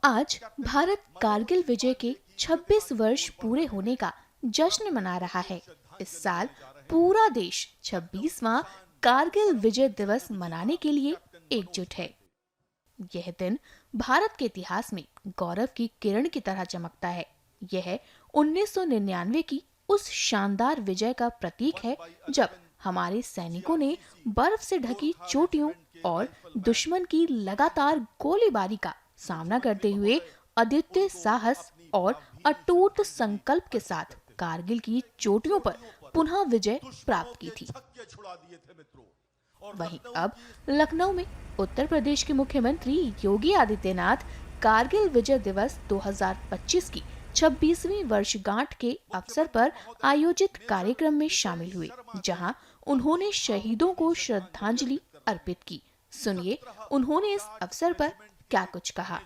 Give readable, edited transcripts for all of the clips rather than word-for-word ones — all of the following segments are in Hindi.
आज भारत कारगिल विजय के 26 वर्ष पूरे होने का जश्न मना रहा है। इस साल पूरा देश 26वां कारगिल विजय दिवस मनाने के लिए एकजुट है। यह दिन भारत के इतिहास में गौरव की किरण की तरह चमकता है। यह 1999 की उस शानदार विजय का प्रतीक है जब हमारे सैनिकों ने बर्फ से ढकी चोटियों और दुश्मन की लगातार गोलीबारी का सामना करते हुए अद्वितीय साहस और अटूट संकल्प के साथ कारगिल की चोटियों पर पुनः विजय प्राप्त की थी। वहीं अब लखनऊ में उत्तर प्रदेश के मुख्यमंत्री योगी आदित्यनाथ कारगिल विजय दिवस 2025 की 26वीं वर्षगांठ के अवसर पर आयोजित कार्यक्रम में शामिल हुए, जहां उन्होंने शहीदों को श्रद्धांजलि अर्पित की। सुनिए उन्होंने इस अवसर पर क्या कुछ कहा।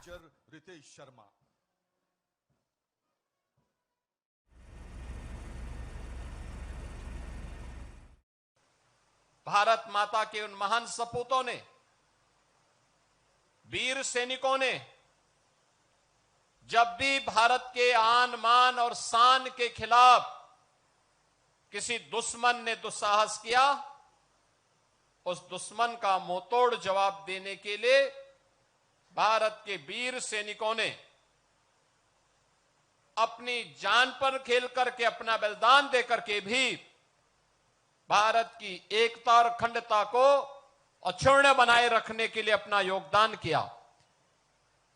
भारत माता के उन महान सपूतों ने, वीर सैनिकों ने जब भी भारत के आन मान और शान के खिलाफ किसी दुश्मन ने दुस्साहस किया, उस दुश्मन का मुंहतोड़ जवाब देने के लिए भारत के वीर सैनिकों ने अपनी जान पर खेल करके, अपना बलिदान देकर के भी भारत की एकता और अखंडता को अक्षुण्ण बनाए रखने के लिए अपना योगदान किया।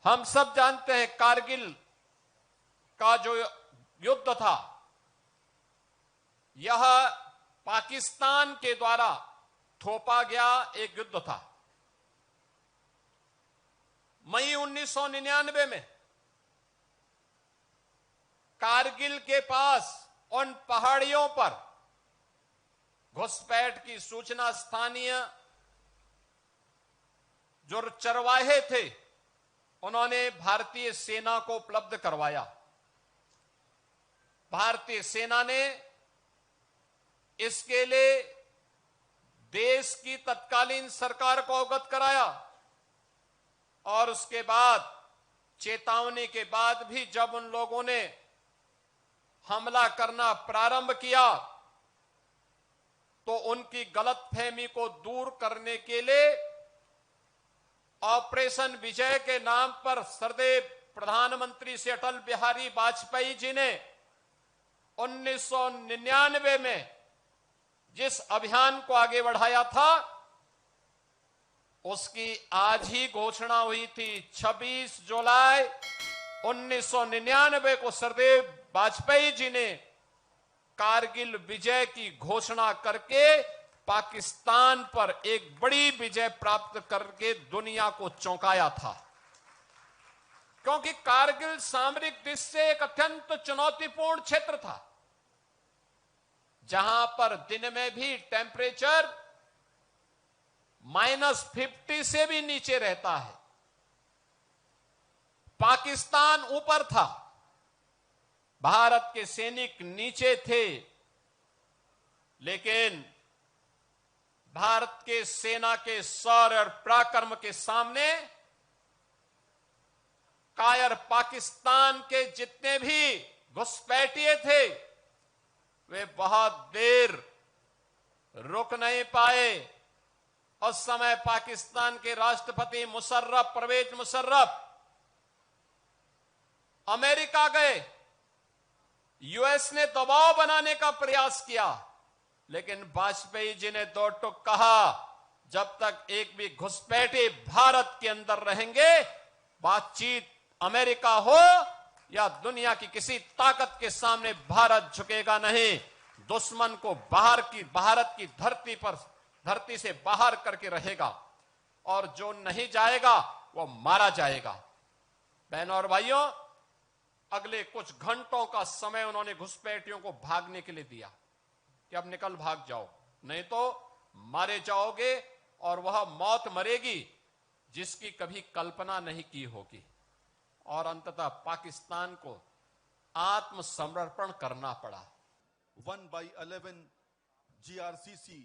हम सब जानते हैं कारगिल का जो युद्ध था, यह पाकिस्तान के द्वारा थोपा गया एक युद्ध था। मई 1999 में कारगिल के पास उन पहाड़ियों पर घुसपैठ की सूचना स्थानीय जो चरवाहे थे उन्होंने भारतीय सेना को उपलब्ध करवाया। भारतीय सेना ने इसके लिए देश की तत्कालीन सरकार को अवगत कराया और उसके बाद चेतावनी के बाद भी जब उन लोगों ने हमला करना प्रारंभ किया तो उनकी गलतफहमी को दूर करने के लिए ऑपरेशन विजय के नाम पर सदैव प्रधानमंत्री से अटल बिहारी वाजपेयी जी ने 1999 में जिस अभियान को आगे बढ़ाया था, उसकी आज ही घोषणा हुई थी। 26 जुलाई 1999 को सरदेव वाजपेयी जी ने कारगिल विजय की घोषणा करके पाकिस्तान पर एक बड़ी विजय प्राप्त करके दुनिया को चौंकाया था। क्योंकि कारगिल सामरिक दृष्टि से एक अत्यंत चुनौतीपूर्ण क्षेत्र था, जहां पर दिन में भी टेम्परेचर -50 से भी नीचे रहता है। पाकिस्तान ऊपर था, भारत के सैनिक नीचे थे, लेकिन भारत के सेना के शौर्य और पराक्रम के सामने कायर पाकिस्तान के जितने भी घुसपैठिए थे, वे बहुत देर रुक नहीं पाए। उस समय पाकिस्तान के राष्ट्रपति मुशर्रफ, परवेज मुशर्रफ अमेरिका गए। यूएस ने दबाव बनाने का प्रयास किया, लेकिन वाजपेयी जी ने दो टूक कहा, जब तक एक भी घुसपैठे भारत के अंदर रहेंगे, बातचीत अमेरिका हो या दुनिया की किसी ताकत के सामने भारत झुकेगा नहीं। दुश्मन को भारत की धरती से बाहर करके रहेगा और जो नहीं जाएगा वो मारा जाएगा। बहनों और भाइयों, अगले कुछ घंटों का समय उन्होंने घुसपैठियों को भागने के लिए दिया कि अब निकल भाग जाओ, नहीं तो मारे जाओगे, और वह मौत मरेगी जिसकी कभी कल्पना नहीं की होगी। और अंततः पाकिस्तान को आत्मसमर्पण करना पड़ा। 1/11 जीआरसीसी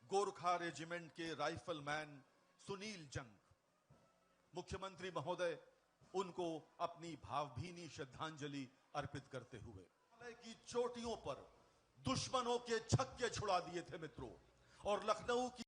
गोरखा रेजिमेंट के राइफलमैन सुनील जंग, मुख्यमंत्री महोदय उनको अपनी भावभीनी श्रद्धांजलि अर्पित करते हुए हिमालय की चोटियों पर दुश्मनों के छक्के छुड़ा दिए थे मित्रों, और लखनऊ की